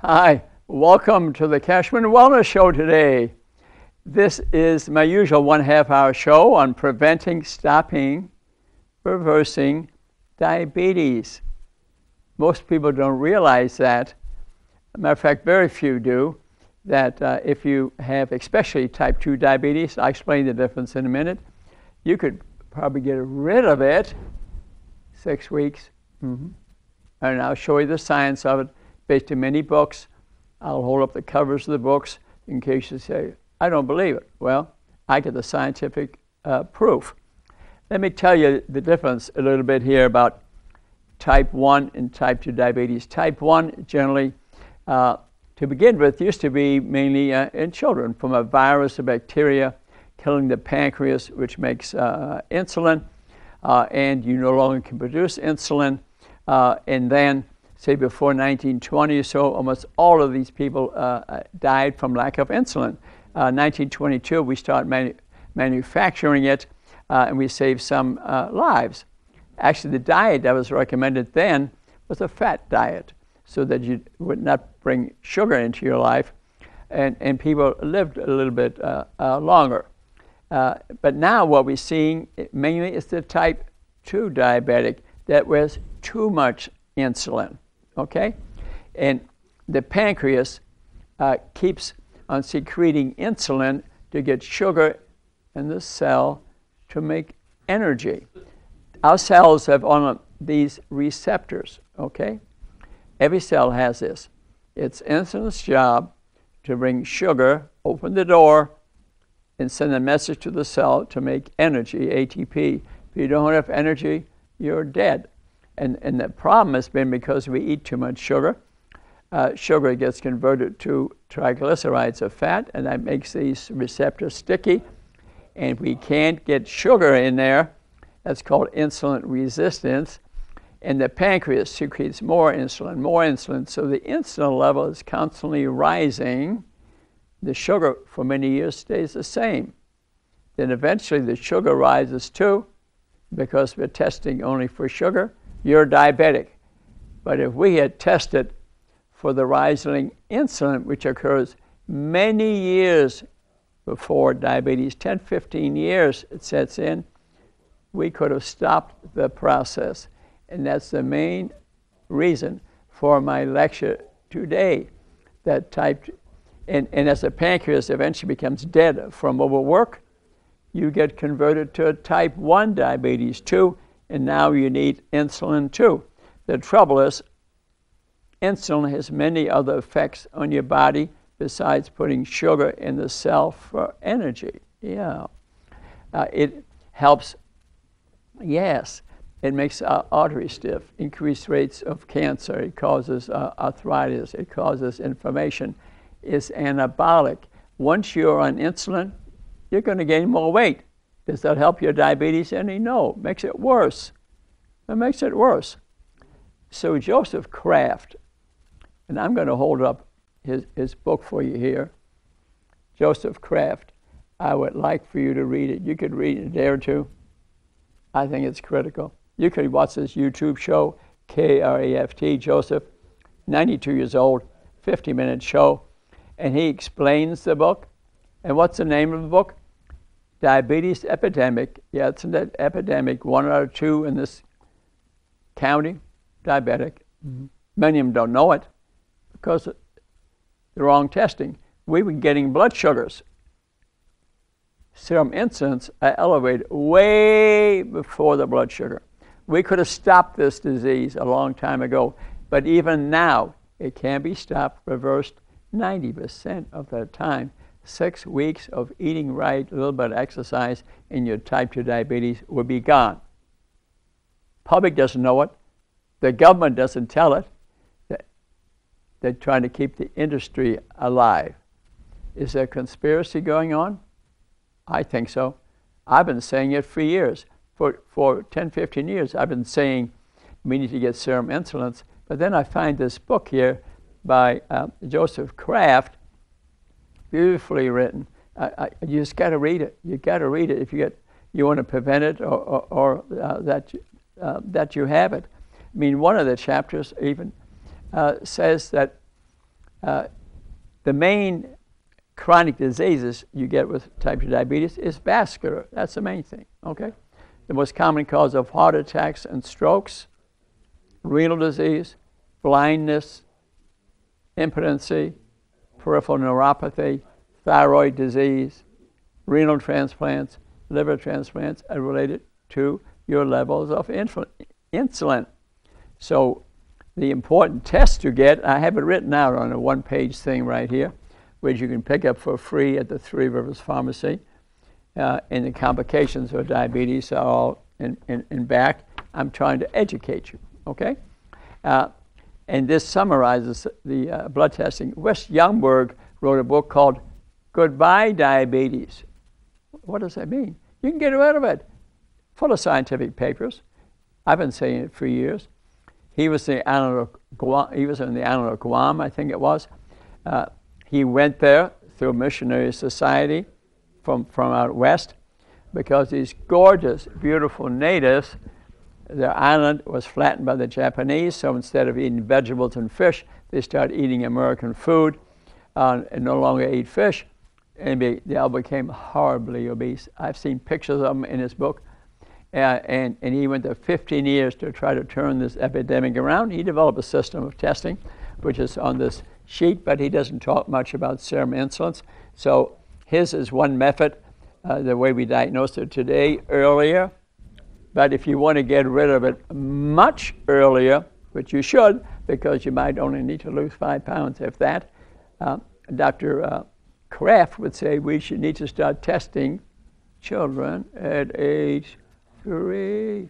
Hi, welcome to the Kachmann Wellness Show today. This is my usual 1/2 hour show on preventing, stopping, reversing diabetes. Most people don't realize that. As a matter of fact, very few do, that if you have especially type 2 diabetes, I'll explain the difference in a minute, you could probably get rid of it 6 weeks. And I'll show you the science of it based on many books. I'll hold up the covers of the books in case you say, I don't believe it. Well, I get the scientific proof. Let me tell you the difference a little bit here about type 1 and type 2 diabetes. Type 1 generally, to begin with, used to be mainly in children from a virus or bacteria killing the pancreas, which makes insulin, and you no longer can produce insulin. And then, say before 1920 or so, almost all of these people died from lack of insulin. 1922, we started manufacturing it, and we saved some lives. Actually, the diet that was recommended then was a fat diet, so that you would not bring sugar into your life, and people lived a little bit longer. But now what we're seeing mainly is the type 2 diabetic that was too much insulin, okay? And the pancreas keeps on secreting insulin to get sugar in the cell to make energy. Our cells have on these receptors, okay? Every cell has this. It's insulin's job to bring sugar, open the door, and send a message to the cell to make energy, ATP. If you don't have energy, you're dead. And the problem has been because we eat too much sugar. Sugar gets converted to triglycerides of fat, and that makes these receptors sticky. And if we can't get sugar in there, that's called insulin resistance. And the pancreas secretes more insulin. So the insulin level is constantly rising. The sugar for many years stays the same. Then eventually the sugar rises too, because we're testing only for sugar. You're diabetic. But if we had tested for the rising insulin, which occurs many years before diabetes, 10, 15 years it sets in, we could have stopped the process. And that's the main reason for my lecture today, that type, and as the pancreas eventually becomes dead from overwork, you get converted to a type 1 diabetes too, and now you need insulin too. The trouble is, insulin has many other effects on your body besides putting sugar in the cell for energy. Yeah. It helps, yes, it makes our arteries stiff, increased rates of cancer, it causes arthritis, it causes inflammation. It's anabolic. Once you're on insulin, you're going to gain more weight. Does that help your diabetes any? No, it makes it worse. It makes it worse. So Joseph Kraft, and I'm going to hold up his book for you here, Joseph Kraft. I would like for you to read it. You could read it in a day or two. I think it's critical. You could watch this YouTube show, Kraft, Joseph, 92 years old, 50-minute show, and he explains the book. And what's the name of the book? Diabetes Epidemic. Yeah, it's an epidemic. 1 out of 2 in this county, diabetic. Many of them don't know it because of the wrong testing. We were getting blood sugars. Serum insulins are elevated way before the blood sugar. We could have stopped this disease a long time ago, but even now, it can be stopped, reversed 90% of the time. 6 weeks of eating right, a little bit of exercise, and your type 2 diabetes will be gone. Public doesn't know it. The government doesn't tell it. They're trying to keep the industry alive. Is there a conspiracy going on? I think so. I've been saying it for years. For 10, 15 years, I've been saying we need to get serum insulins. But then I find this book here by Joseph Kraft, beautifully written. You just got to read it. You got to read it if you want to prevent it or that you have it. I mean, one of the chapters even says that The main chronic diseases you get with type 2 diabetes is vascular. That's the main thing, okay? The most common cause of heart attacks and strokes, renal disease, blindness, impotency, peripheral neuropathy, thyroid disease, renal transplants, liver transplants are related to your levels of insulin. So the important test to get, I have it written out on a one-page thing right here, which you can pick up for free at the Three Rivers Pharmacy. And the complications of diabetes are all in back. I'm trying to educate you, okay? And this summarizes the blood testing. Wes Youngberg wrote a book called Goodbye Diabetes. What does that mean? You can get rid of it. Full of scientific papers. I've been saying it for years. He was in the island of Guam, I think it was. He went there through a missionary society from out west because these gorgeous, beautiful natives, their island was flattened by the Japanese, so instead of eating vegetables and fish, they started eating American food and no longer ate fish, and they all became horribly obese. I've seen pictures of them in his book, and he went there 15 years to try to turn this epidemic around. He developed a system of testing, which is on this sheet, but he doesn't talk much about serum insulins. So his is one method, the way we diagnose it today, earlier. But if you want to get rid of it much earlier, which you should, because you might only need to lose 5 pounds, if that, Dr. Kraft would say we should need to start testing children at age 3.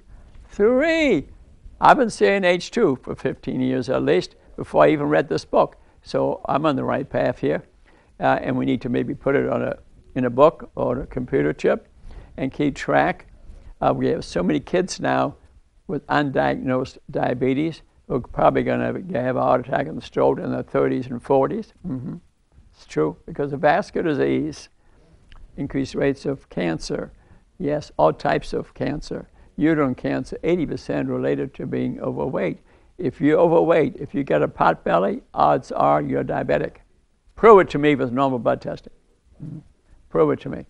I've been saying age 2 for 15 years at least, before I even read this book. So I'm on the right path here. And we need to maybe put it in a book or a computer chip and keep track. We have so many kids now with undiagnosed diabetes who are probably going to have a heart attack and stroke in their 30s and 40s. Mm-hmm. It's true, because of vascular disease, increased rates of cancer, yes, all types of cancer, uterine cancer, 80% related to being overweight. If you're overweight, if you got a pot belly, odds are you're diabetic. Prove it to me with normal blood testing. Mm-hmm. Prove it to me.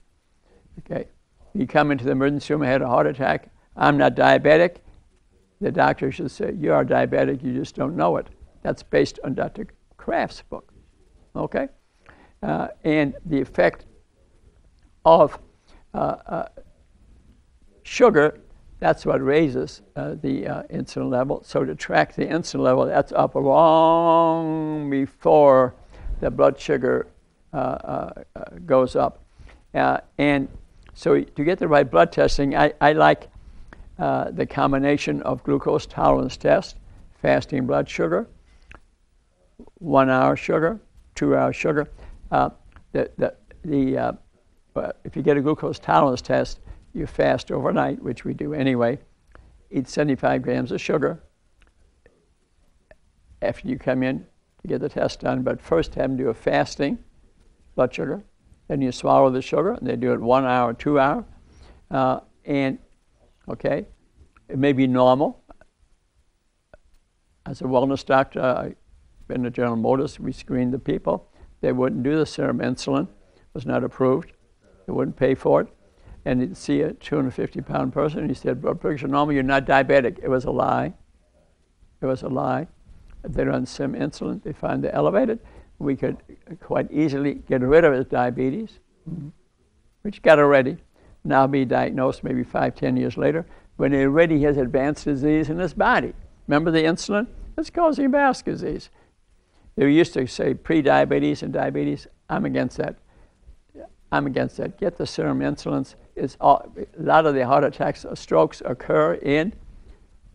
Okay. You come into the emergency room, I had a heart attack, I'm not diabetic, the doctor should say, you are diabetic, you just don't know it. That's based on Dr. Kraft's book, okay? And the effect of sugar, that's what raises the insulin level. So to track the insulin level, that's up long before the blood sugar goes up. And so to get the right blood testing, I like the combination of glucose tolerance test, fasting blood sugar, 1 hour sugar, 2 hour sugar. If you get a glucose tolerance test, you fast overnight, which we do anyway. Eat 75 grams of sugar after you come in to get the test done. But first have them do a fasting blood sugar. Then you swallow the sugar, and they do it 1 hour, 2 hour. Okay, it may be normal. As a wellness doctor, I've been to General Motors, we screened the people. They wouldn't do the serum insulin, it was not approved. They wouldn't pay for it. And you'd see a 250-pound person, and he said, blood pressure normal, you're not diabetic. It was a lie. It was a lie. They run some insulin, they find they're elevated. We could quite easily get rid of his diabetes, which got already, now be diagnosed maybe 5-10 years later, when he already has advanced disease in his body. Remember the insulin? It's causing vascular disease. They used to say pre-diabetes and diabetes. I'm against that. I'm against that. Get the serum insulins. A lot of the heart attacks or strokes occur in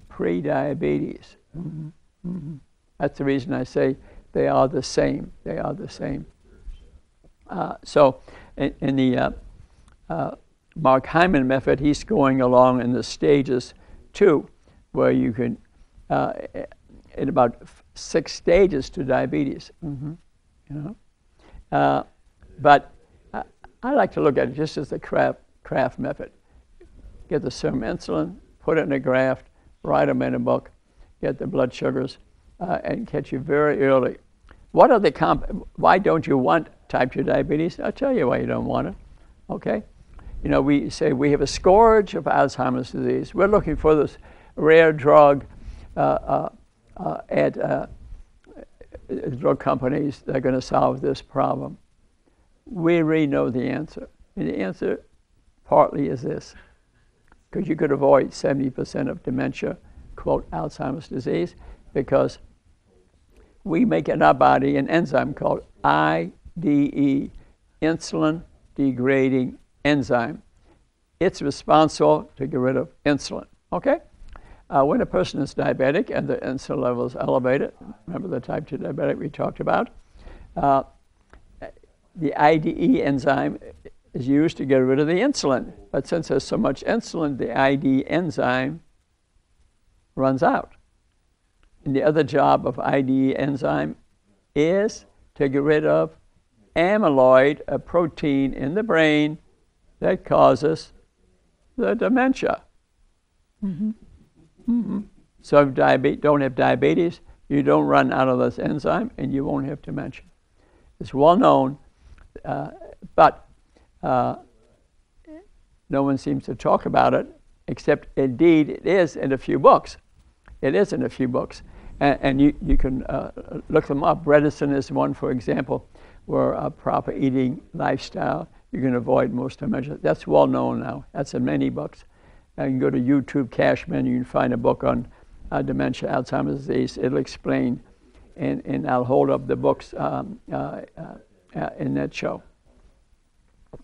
pre-diabetes. Mm-hmm. Mm-hmm. That's the reason I say they are the same. They are the same. So in the Mark Hyman method, he's going along in the stages too, where you can, in about 6 stages to diabetes. Mm-hmm. You know? But I like to look at it just as the Kraft method. Get the serum insulin, put it in a graft, write them in a book, get the blood sugars, and catch you very early. What are the why don't you want type 2 diabetes? I'll tell you why you don't want it, okay? You know, we say we have a scourge of Alzheimer's disease. We're looking for this rare drug at drug companies that are going to solve this problem. We really know the answer. And the answer partly is this, because you could avoid 70% of dementia, quote, Alzheimer's disease, because we make in our body an enzyme called IDE, insulin degrading enzyme. It's responsible to get rid of insulin, okay? When a person is diabetic and the insulin level is elevated, remember the type 2 diabetic we talked about, the IDE enzyme is used to get rid of the insulin. But since there's so much insulin, the IDE enzyme runs out. And the other job of IDE enzyme is to get rid of amyloid, a protein in the brain that causes the dementia. Mm-hmm. Mm-hmm. So if don't have diabetes, you don't run out of this enzyme and you won't have dementia. It's well known, but no one seems to talk about it, except indeed it is in a few books. It is in a few books. And you can look them up. Bredesen is one, for example, where a proper eating lifestyle, you can avoid most dementia. That's well known now. That's in many books. You can go to YouTube, Kachmann, you can find a book on dementia, Alzheimer's disease. It'll explain, and I'll hold up the books in that show.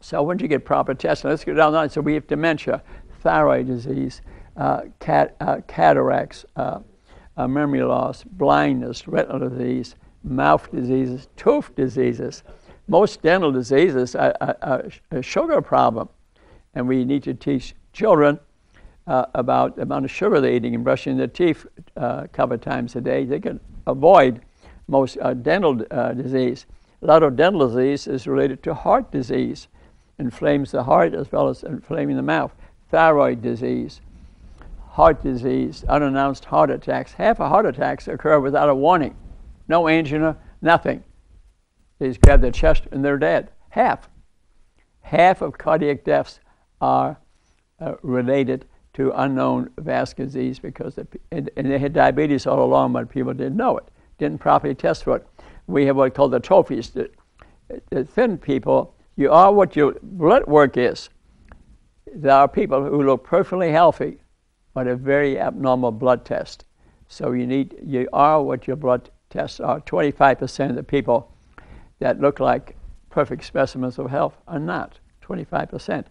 So once you get proper testing, let's go down the line. So we have dementia, thyroid disease, cataracts, memory loss, blindness, retinal disease, mouth diseases, tooth diseases. Most dental diseases are a sugar problem, and we need to teach children about the amount of sugar they're eating and brushing their teeth a couple of times a day. They can avoid most dental disease. A lot of dental disease is related to heart disease, inflames the heart as well as inflaming the mouth. Thyroid disease, heart disease, unannounced heart attacks. Half of heart attacks occur without a warning. No angina, nothing. They just grab their chest and they're dead. Half. Half of cardiac deaths are related to unknown vascular disease because and they had diabetes all along, but people didn't know it, didn't properly test for it. We have what called the trophies. The thin people, you are what your blood work is. There are people who look perfectly healthy, but a very abnormal blood test. So you are what your blood tests are. 25% of the people that look like perfect specimens of health are not, 25%.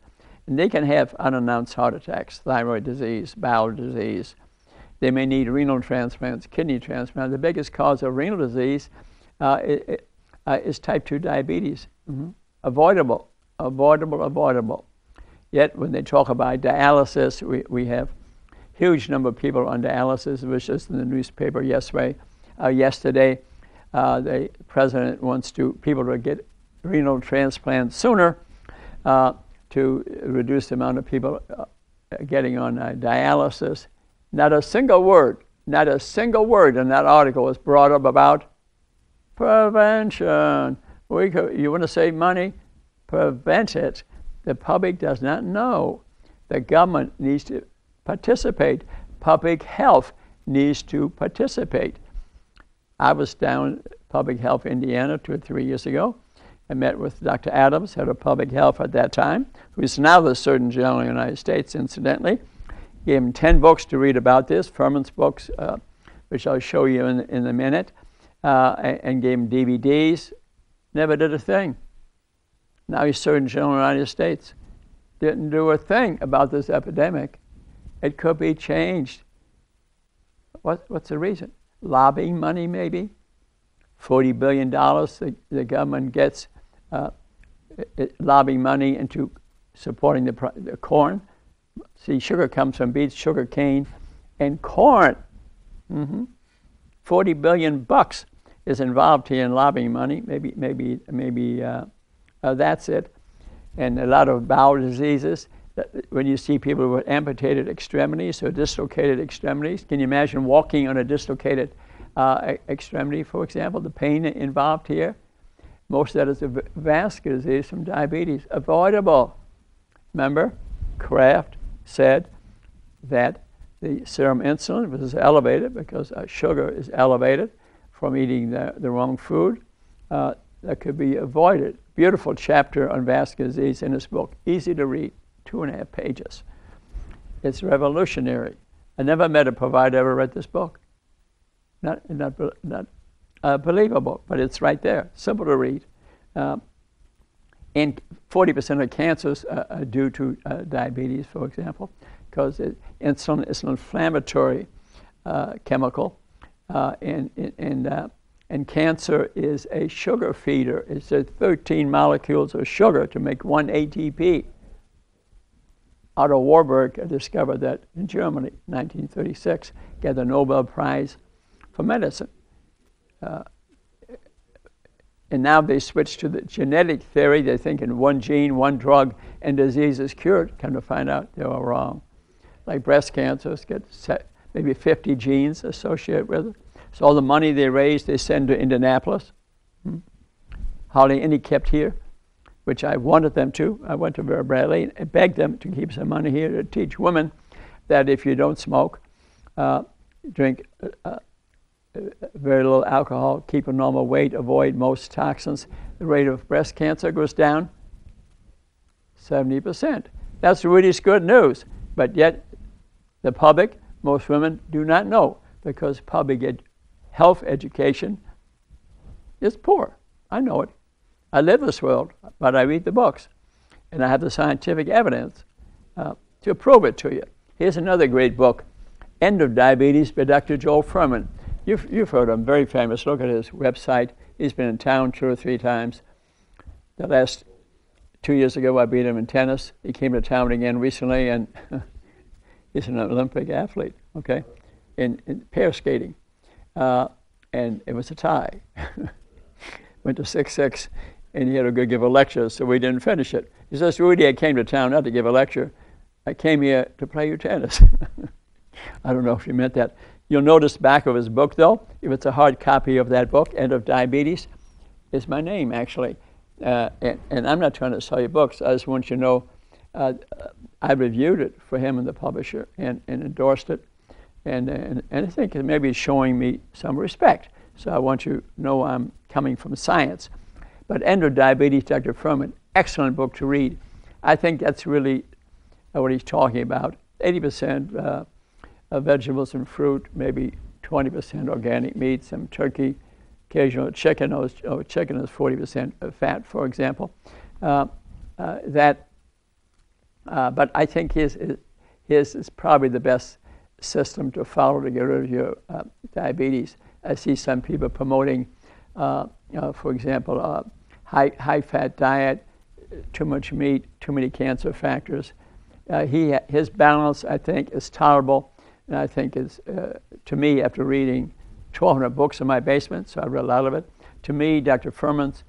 And they can have unannounced heart attacks, thyroid disease, bowel disease. They may need renal transplants, kidney transplants. The biggest cause of renal disease is type 2 diabetes. Mm-hmm. Avoidable. Yet when they talk about dialysis, we have huge number of people on dialysis. It was just in the newspaper yesterday. The president wants people to get renal transplants sooner to reduce the amount of people getting on dialysis. Not a single word in that article was brought up about prevention. You want to save money? Prevent it. The public does not know. The government needs to participate. Public health needs to participate. I was down Public Health Indiana 2 or 3 years ago. I met with Dr. Adams, head of public health at that time, who is now the Surgeon General of the United States, incidentally. Gave him 10 books to read about this, Furman's books, which I'll show you in a minute, and gave him DVDs. Never did a thing. Now he's Surgeon General of the United States. Didn't do a thing about this epidemic. It could be changed. What's the reason? Lobbying money, maybe? $40 billion the government gets lobbying money into supporting the corn. See, sugar comes from beets, sugar cane, and corn. Mm-hmm. $40 billion is involved here in lobbying money. Maybe that's it. And a lot of bowel diseases. When you see people with amputated extremities or dislocated extremities, can you imagine walking on a dislocated extremity, for example, the pain involved here. Most of that is a vascular disease from diabetes. Avoidable. Remember, Kraft said that the serum insulin was elevated because sugar is elevated from eating the wrong food. That could be avoided. Beautiful chapter on vascular disease in this book. Easy to read, 2.5 pages. It's revolutionary. I never met a provider ever read this book. Not believable, but it's right there. Simple to read. And 40% of cancers are due to diabetes, for example, because insulin is an inflammatory chemical, and cancer is a sugar feeder. It's 13 molecules of sugar to make 1 ATP. Otto Warburg discovered that in Germany, 1936, got the Nobel Prize for medicine. And now they switched to the genetic theory. They think in one gene, one drug, and disease is cured. Come to find out they were wrong. Like breast cancer, get maybe 50 genes associated with it. So all the money they raise, they send to Indianapolis. Hardly any kept here, which I wanted them to. I went to Vera Bradley and begged them to keep some money here to teach women that if you don't smoke, drink very little alcohol, keep a normal weight, avoid most toxins, the rate of breast cancer goes down 70%. That's really good news. But yet, the public, most women do not know because public health education is poor. I know it. I live this world, but I read the books. And I have the scientific evidence to prove it to you. Here's another great book, End of Diabetes by Dr. Joel Fuhrman. You've heard of him, very famous. Look at his website. He's been in town 2 or 3 times. The last 2 years ago, I beat him in tennis. He came to town again recently, and he's an Olympic athlete, okay, in pair skating. And it was a tie. Went to 6-6, and he had to go give a lecture, so we didn't finish it. He says, Rudy, I came to town not to give a lecture. I came here to play your tennis. I don't know if he meant that. You'll notice back of his book, though, if it's a hard copy of that book, End of Diabetes, is my name, actually. And I'm not trying to sell you books. I just want you to know I reviewed it for him and the publisher and endorsed it. And I think it maybe is showing me some respect. So I want you to know I'm coming from science. But End of Diabetes, Dr. Fuhrman, excellent book to read. I think that's really what he's talking about. 80% vegetables and fruit, maybe 20% organic meat, some turkey, occasional chicken. Chicken is 40% fat, for example. But I think his is probably the best system to follow to get rid of your diabetes. I see some people promoting, for example, high-fat diet, too much meat, too many cancer factors. His balance, I think, is tolerable. And I think is, to me, after reading 1,200 books in my basement, so I read a lot of it, to me, Dr. Fuhrman's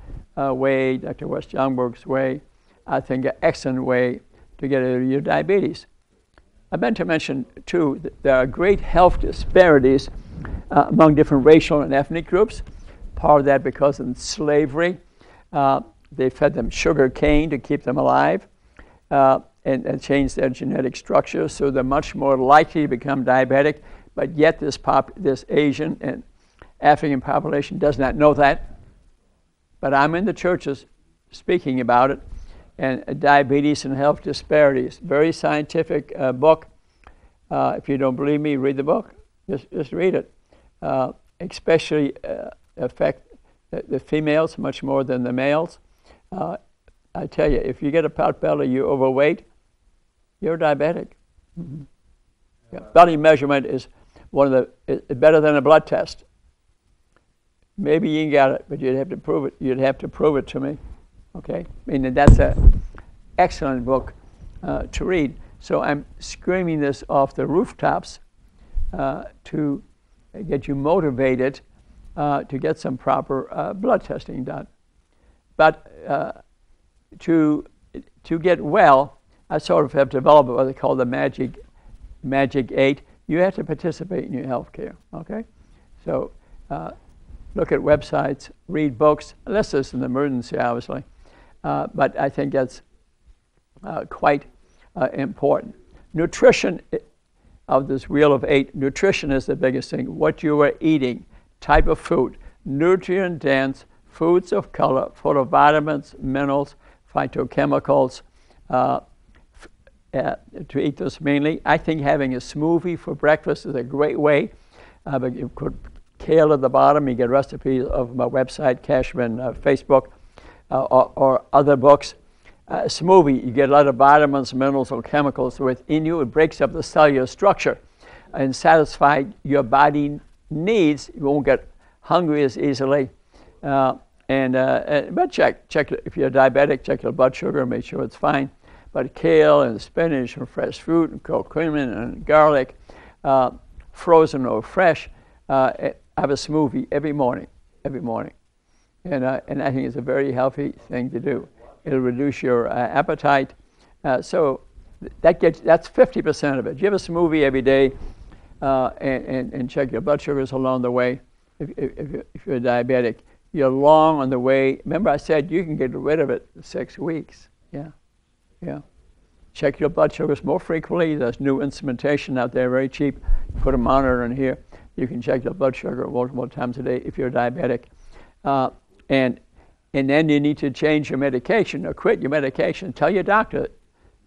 way, Dr. West Youngberg's way, I think an excellent way to get rid of your diabetes. I meant to mention, too, that there are great health disparities among different racial and ethnic groups. Part of that because of slavery. They fed them sugar cane to keep them alive. And change their genetic structure, so they're much more likely to become diabetic. But yet this Asian and African population does not know that. But I'm in the churches speaking about it, and diabetes and health disparities. Very scientific book. If you don't believe me, read the book. Just read it. Especially affect the females much more than the males. I tell you, if you get a pot belly, you're overweight, you're diabetic. Mm-hmm. Yeah. Belly measurement is better than a blood test. Maybe you got it, but you'd have to prove it. You'd have to prove it to me. Okay? I mean, that's an excellent book to read. So I'm screaming this off the rooftops to get you motivated to get some proper blood testing done. But to get well, I sort of have developed what they call the magic 8. You have to participate in your health care, okay? So look at websites, read books, unless it's an emergency, obviously. But I think that's quite important. Nutrition, of this wheel of 8, nutrition is the biggest thing. What you are eating, type of food, nutrient-dense, foods of color, full of vitamins, minerals, phytochemicals, to eat this mainly. I think having a smoothie for breakfast is a great way. But you could kale at the bottom. You get recipes of my website, Kachmann, Facebook, or other books. Smoothie, you get a lot of vitamins, minerals, or chemicals within you. It breaks up the cellular structure and satisfy your body needs. You won't get hungry as easily. But check if you're diabetic, check your blood sugar, make sure it's fine. But kale and spinach and fresh fruit and curcumin and garlic, frozen or fresh, have a smoothie every morning. And I think it's a very healthy thing to do. It'll reduce your appetite. So that's 50% of it. You have a smoothie every day and check your blood sugars along the way. If you're diabetic, you're long on the way. Remember I said you can get rid of it in 6 weeks. Yeah. Check your blood sugars more frequently. There's new instrumentation out there, very cheap. Put a monitor in here. You can check your blood sugar multiple times a day if you're diabetic. And then you need to change your medication or quit your medication. Tell your doctor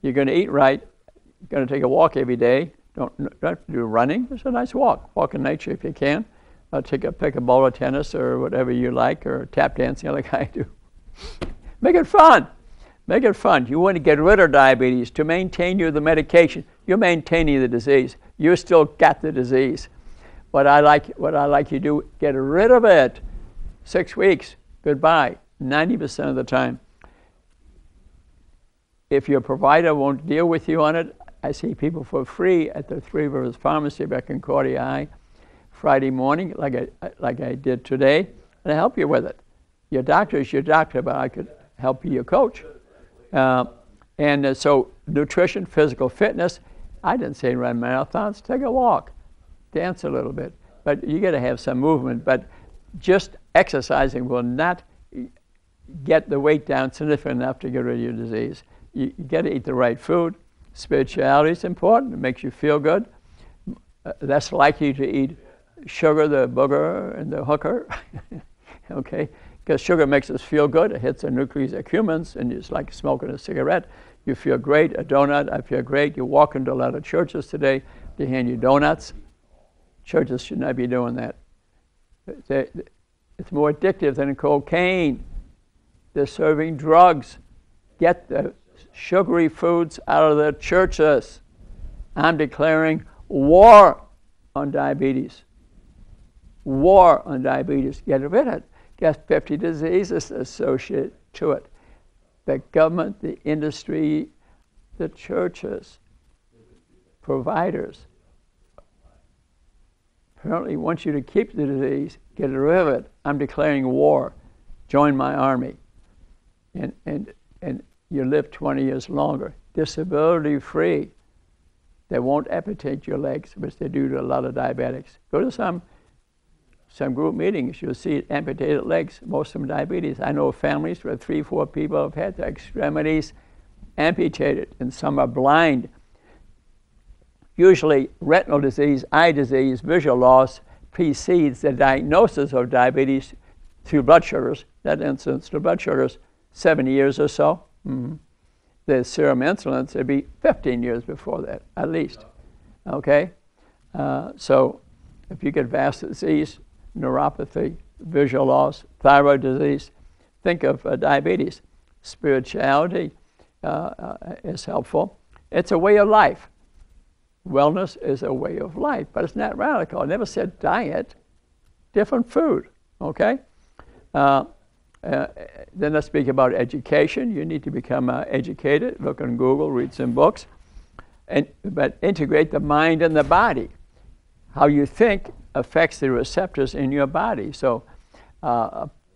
you're going to eat right. You're going to take a walk every day. Don't do running. It's a nice walk. Walk in nature if you can. Pick a ball of tennis or whatever you like, or tap dancing like I do. Make it fun. Make it fun. You want to get rid of diabetes. To maintain the medication, you're maintaining the disease. You still got the disease. What I like you to do, get rid of it. 6 weeks, goodbye, 90% of the time. If your provider won't deal with you on it, I see people for free at the Three Rivers Pharmacy back in Concordia High, Friday morning, like I did today, and I help you with it. Your doctor is your doctor, but I could help you, your coach. So nutrition, physical fitness. I didn't say run marathons. Take a walk, dance a little bit, but you got to have some movement. But just exercising will not get the weight down significant enough to get rid of your disease. You got to eat the right food. Spirituality is important. It makes you feel good. Less likely to eat sugar, the booger, and the hooker. Okay? Because sugar makes us feel good. It hits the nucleus accumbens, and it's like smoking a cigarette. You feel great. A donut, I feel great. You walk into a lot of churches today, they hand you donuts. Churches should not be doing that. It's more addictive than cocaine. They're serving drugs. Get the sugary foods out of the churches. I'm declaring war on diabetes. War on diabetes. Get rid of it. There's 50 diseases associated to it. The government, the industry, the churches, providers, apparently want you to keep the disease, get rid of it. I'm declaring war. Join my army. And you live 20 years longer. Disability free. They won't amputate your legs, which they do to a lot of diabetics. Go to some group meetings, you'll see amputated legs, most of them diabetes. I know families where 3, 4 people have had their extremities amputated, and some are blind. Usually retinal disease, eye disease, visual loss precedes the diagnosis of diabetes through blood sugars, that incidence to blood sugars, 7 years or so. The serum insulin, it'd be 15 years before that, at least. Okay? So if you get vascular disease, neuropathy, visual loss, thyroid disease, think of diabetes. Spirituality is helpful. It's a way of life. Wellness is a way of life, but it's not radical. I never said diet, different food, okay? Then let's speak about education. You need to become educated. Look on Google, read some books, but integrate the mind and the body. How you think affects the receptors in your body. So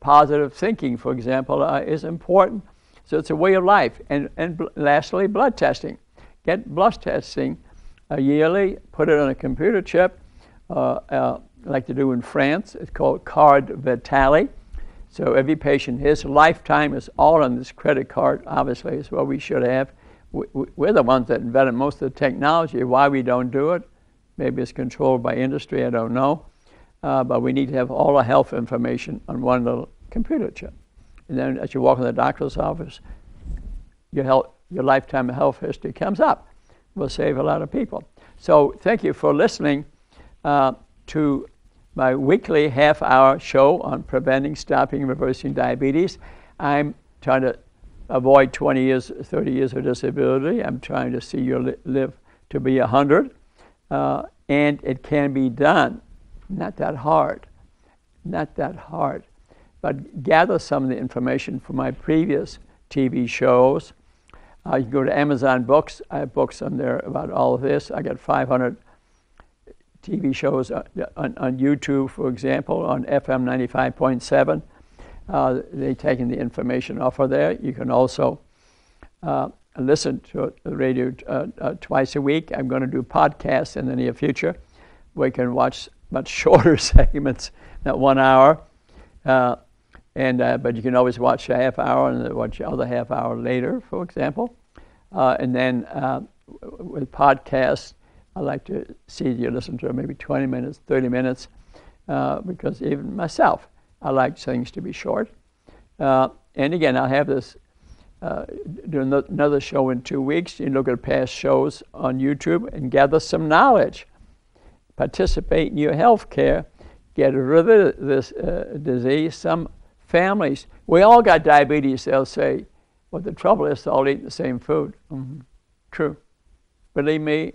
positive thinking, for example, is important. So it's a way of life. And lastly, blood testing. Get blood testing yearly, put it on a computer chip, like to do in France. It's called Card Vitale. So every patient, his lifetime is all on this credit card. Obviously, is what we should have. We're the ones that invented most of the technology. Why we don't do it? Maybe it's controlled by industry, I don't know. But we need to have all the health information on one little computer chip. And then as you walk in the doctor's office, your lifetime health history comes up. Will save a lot of people. So thank you for listening to my weekly half-hour show on preventing, stopping, and reversing diabetes. I'm trying to avoid 20 years, 30 years of disability. I'm trying to see you live to be 100. And it can be done. Not that hard. Not that hard. But gather some of the information from my previous TV shows. You can go to Amazon Books. I have books on there about all of this. I got 500 TV shows on YouTube, for example, on FM 95.7. They're taking the information off of there. You can also listen to the radio twice a week. I'm going to do podcasts in the near future. We can watch much shorter segments, not 1 hour. But you can always watch a half hour and then watch the other half hour later, for example. And then with podcasts, I like to see you listen to maybe 20 minutes, 30 minutes, because even myself, I like things to be short. And again, I'll have this, do another show in 2 weeks. You look at past shows on YouTube and gather some knowledge. Participate in your health care. Get rid of this disease. Some families, we all got diabetes, they'll say, well, the trouble is they're all eating the same food. Mm-hmm. True. Believe me,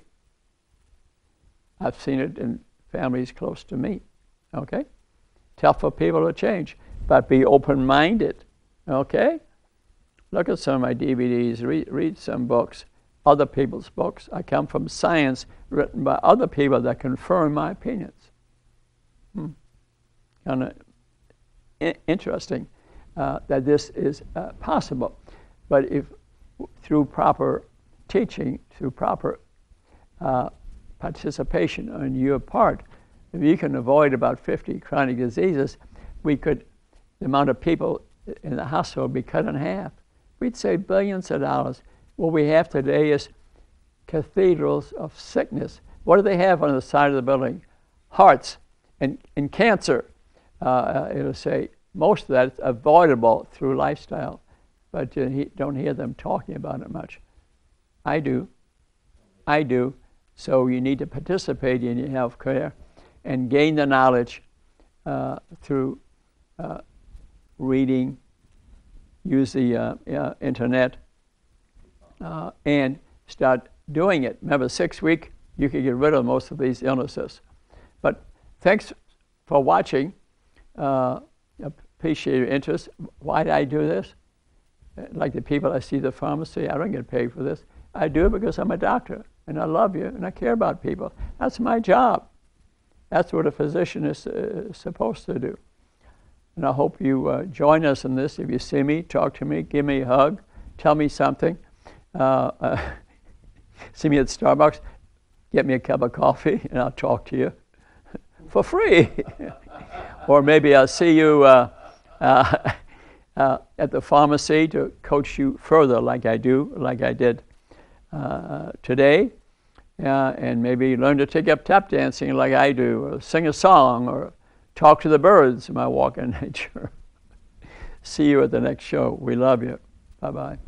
I've seen it in families close to me. Okay? Tough for people to change, but be open-minded. Okay? Look at some of my DVDs, read some books, other people's books. I come from science written by other people that confirm my opinions. Kind of interesting that this is possible. But if through proper teaching, through proper participation on your part, if you can avoid about 50 chronic diseases, the amount of people in the hospital would be cut in half. We'd save billions of dollars. What we have today is cathedrals of sickness. What do they have on the side of the building? Hearts and cancer. It'll say most of that is avoidable through lifestyle, but you don't hear them talking about it much. I do. So you need to participate in your health care and gain the knowledge through reading, use the internet, and start doing it. Remember, 6 weeks, you can get rid of most of these illnesses. But thanks for watching. Appreciate your interest. Why did I do this? Like the people I see at the pharmacy, I don't get paid for this. I do it because I'm a doctor, and I love you, and I care about people. That's my job. That's what a physician is supposed to do. And I hope you join us in this. If you see me, talk to me, give me a hug, tell me something. See me at Starbucks, get me a cup of coffee, and I'll talk to you for free. Or maybe I'll see you at the pharmacy to coach you further like I did today. And maybe learn to take up tap dancing like I do, or sing a song, or talk to the birds in my walk in nature. See you at the next show. We love you. Bye-bye.